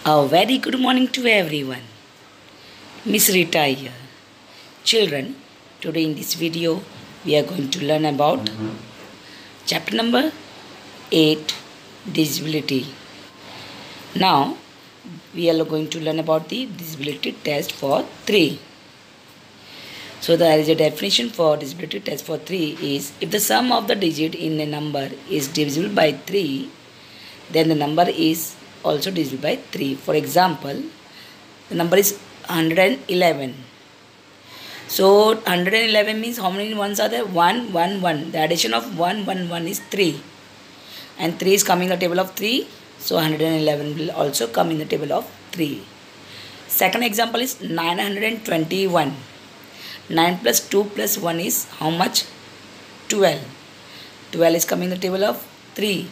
A very good morning to everyone. Miss Rita here. Children, today in this video we are going to learn about chapter number 8, disability. Now we are going to learn about the disability test for 3. So there is a definition for disability test for 3 is if the sum of the digit in a number is divisible by 3, then the number is also divisible by 3. For example, the number is 111. So 111 means how many ones are there? 1, 1, 1. The addition of 1, 1, 1 is 3. And 3 is coming in the table of 3. So 111 will also come in the table of 3. Second example is 921. 9 plus 2 plus 1 is how much? 12. 12 is coming in the table of 3.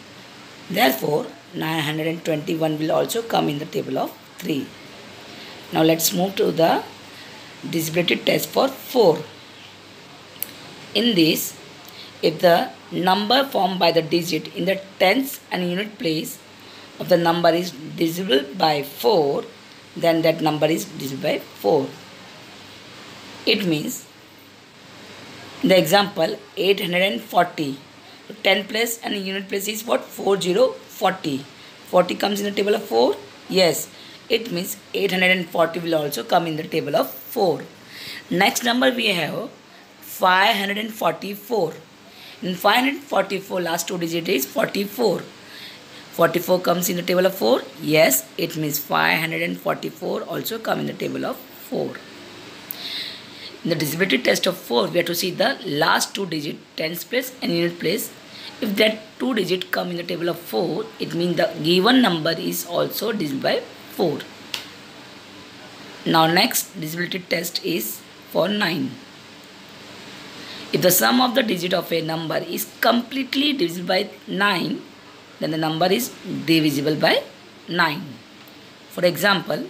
Therefore, 921 will also come in the table of 3. Now let's move to the disability test for 4. In this, if the number formed by the digit in the tens and unit place of the number is divisible by 4, then that number is divisible by 4. It means, in the example, 840. 10 place and unit place is what? 40. 40 comes in the table of 4. Yes, it means 840 will also come in the table of 4. Next number we have 544. In 544, last two digit is 44. 44 comes in the table of 4. Yes, it means 544 also come in the table of 4. In the disability test of 4, we have to see the last two digit, tens place and unit place. If that two digit come in the table of 4, it means the given number is also divisible by 4. Now next disability test is for 9. If the sum of the digit of a number is completely divisible by 9, then the number is divisible by 9. For example,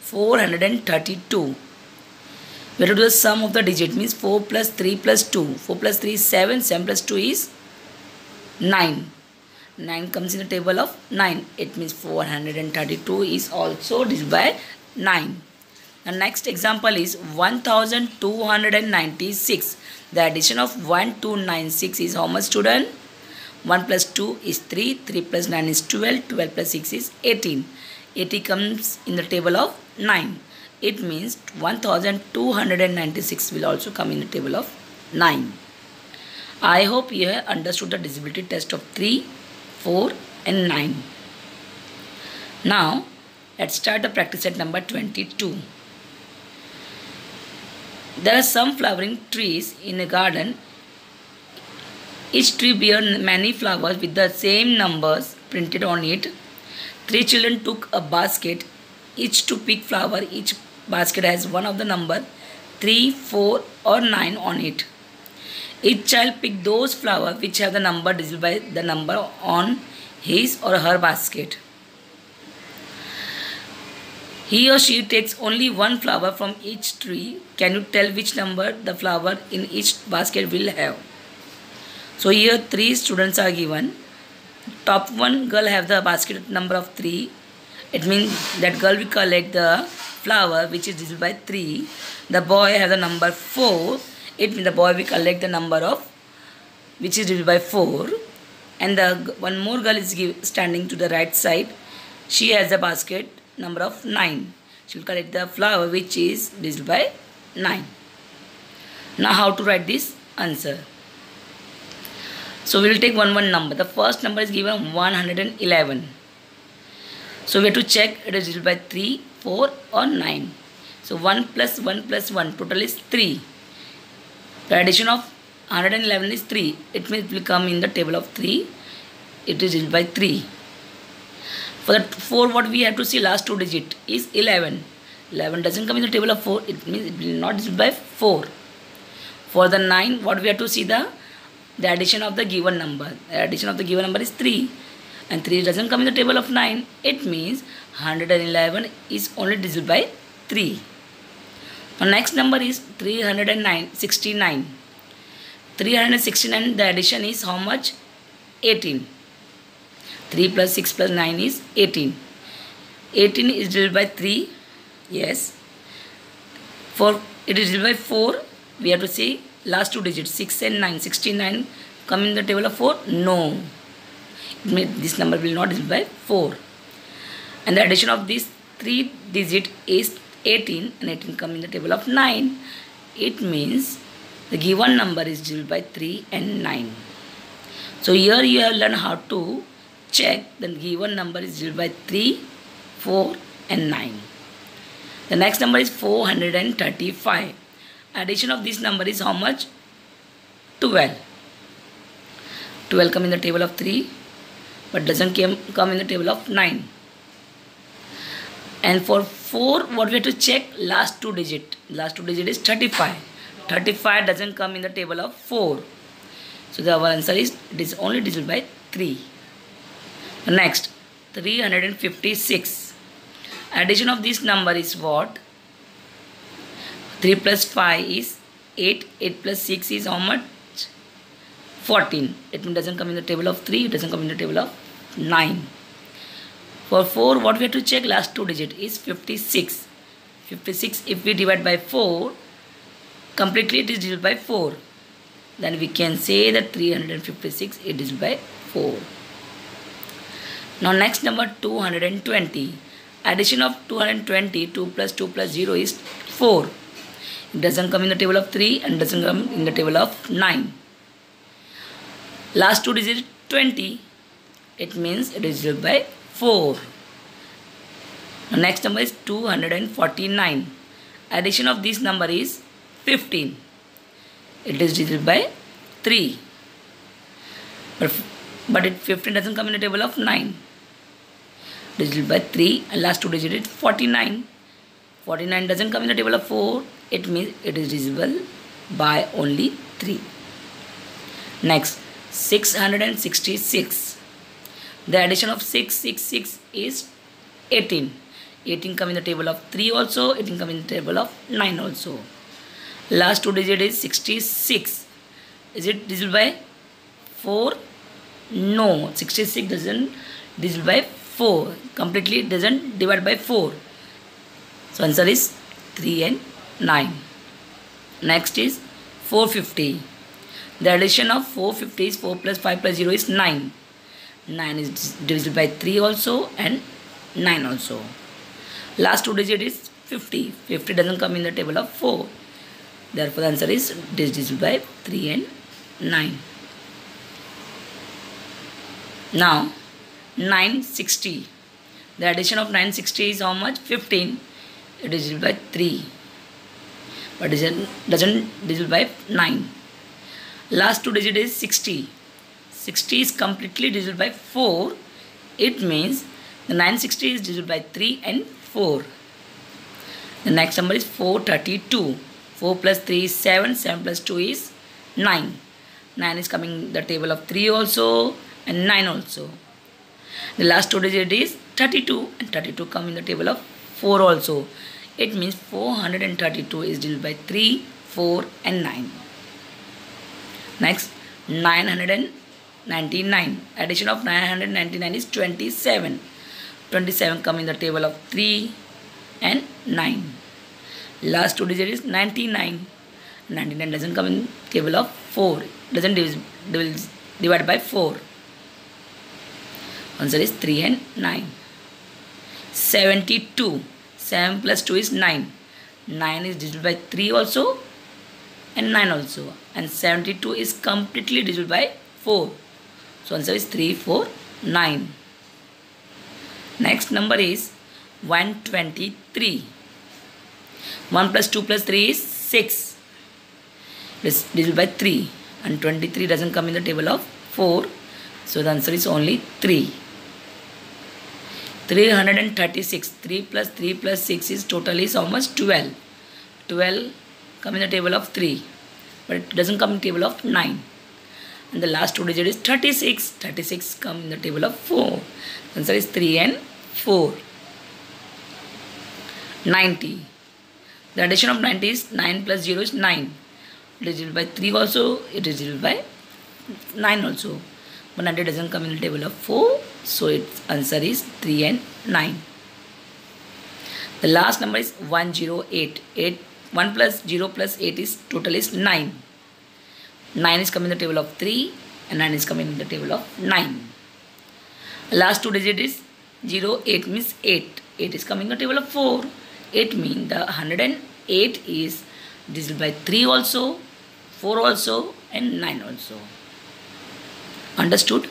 432. We have to do the sum of the digit, means 4 plus 3 plus 2. 4 plus 3 is 7. 7 plus 2 is 9. 9 comes in the table of 9. It means 432 is also divisible by 9. The next example is 1296. The addition of 1296 is how much, student? 1 plus 2 is 3. 3 plus 9 is 12. 12 plus 6 is 18. 80 comes in the table of 9. It means 1296 will also come in the table of 9. I hope you have understood the disability test of 3, 4 and 9. Now, let's start the practice set number 22. There are some flowering trees in a garden. Each tree bears many flowers with the same numbers printed on it. 3 children took a basket, each to pick flower. Each basket has one of the number 3, 4 or 9 on it. Each child picked those flowers which have the number divisible by the number on his or her basket. He or she takes only one flower from each tree. Can you tell which number the flower in each basket will have? So here 3 students are given. Top one girl have the basket number of 3. It means that girl will collect the flower which is divisible by 3. The boy have the number 4. It means the boy will collect the number of which is divisible by 4. And the one more girl is standing to the right side. She has the basket number of 9. She will collect the flower which is divisible by 9. Now how to write this answer? So we will take one number. The first number is given 111. So we have to check it is divisible by 3, 4 or 9. So 1 plus 1 plus 1 total is 3. The addition of 111 is 3. It means it will come in the table of 3. It is divisible by 3. For the 4, what we have to see last two digit is 11. 11 doesn't come in the table of 4. It means it will not divisible by 4. For the 9, what we have to see the addition of the given number. The addition of the given number is 3. And 3 doesn't come in the table of 9. It means 111 is only divisible by 3. The next number is 369. 369, the addition is how much? 18. 3 plus 6 plus 9 is 18. 18 is divided by 3. Yes. For it is divided by 4. We have to see last two digits 6 and 9. 69 come in the table of 4? No. It means this number will not divide by 4. And the addition of these 3 digit is 18 and 18 come in the table of 9. It means the given number is divided by 3 and 9. So here you have learned how to check the given number is divided by 3, 4 and 9. The next number is 435. Addition of this number is how much? 12. 12 come in the table of 3 but doesn't come in the table of 9. And for 4 what we have to check? Last two digit. Last two digit is 35. 35 doesn't come in the table of 4. So our answer is it is only divided by 3. Next 356. Addition of this number is what? 3 plus 5 is 8. 8 plus 6 is how much? 14. It doesn't come in the table of 3. It doesn't come in the table of 9. For 4 what we have to check? Last two digit is 56. 56 if we divide by 4, completely it is divided by 4. Then we can say that 356 it is by 4. Now next number 220. Addition of 220, 2 plus 2 plus 0 is 4. It doesn't come in the table of 3 and doesn't come in the table of 9. Last two digits 20. It means it is divided by 4. Now next number is 249. Addition of this number is 15. It is divided by 3. But 15 doesn't come in the table of 9. It is divided by 3 and last two digits is 49. 49 doesn't come in the table of 4. It means it is divisible by only 3. Next 666. The addition of 666 is 18. 18 come in the table of 3 also. 18 come in the table of 9 also. Last two digit is 66. Is it divisible by 4? No. 66 doesn't divisible by 4. Completely doesn't divide by 4. So answer is 3 and 9. Next is 450. The addition of 450 is 4 plus 5 plus 0 is 9. 9 is divisible by 3 also and 9 also. Last two digit is 50. 50 doesn't come in the table of 4. Therefore the answer is divisible by 3 and 9. Now 960. The addition of 960 is how much? 15. It is divisible by 3. But it doesn't divisible by 9. Last two digit is 60. 60 is completely divisible by 4. It means the 960 is divisible by 3 and 4. The next number is 432. 4 plus 3 is 7. 7 plus 2 is 9. 9 is coming in the table of 3 also and 9 also. The last two digit is 32 and 32 come in the table of 4 also. It means 432 is divisible by 3, 4 and 9. Next 999. Addition of 999 is 27. 27 come in the table of 3 and 9. Last two digit is 99. 99 doesn't come in table of 4. Doesn't divide by 4. Answer is 3 and 9. 72. 7 plus 2 is 9. 9 is divisible by 3 also and 9 also. And 72 is completely divisible by 4. So answer is 3, 4, 9. Next number is 123. 1 plus 2 plus 3 is 6. It is divisible by 3. And 23 doesn't come in the table of 4. So the answer is only 3. 336. 3 plus 3 plus 6 is total is how much? 12. 12 come in the table of 3. But it doesn't come in the table of 9. And the last two digit is 36. 36 come in the table of 4. The answer is 3 and 4. 90. The addition of 90 is 9 plus 0 is 9. It is divided by 3 also. It is divided by 9 also. But 90 doesn't come in the table of 4. So its answer is 3 and 9. The last number is 108. 1 plus 0 plus 8 is total is 9. 9 is coming in the table of 3 and 9 is coming in the table of 9. Last two digit is 0, 8 means 8. 8 is coming in the table of 4. 8 means the 108 is divisible by 3 also, 4 also and 9 also. Understood?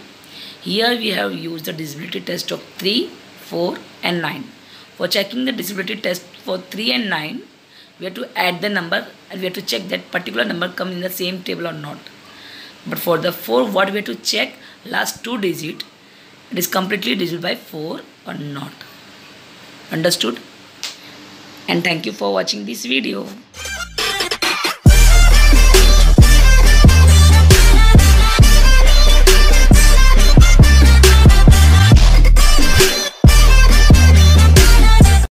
Here we have used the divisibility test of 3, 4 and 9. For checking the divisibility test for 3 and 9, we have to add the number and we have to check that particular number come in the same table or not. But for the 4, what we have to check, last two digit, it is completely divisible by 4 or not. Understood? And thank you for watching this video.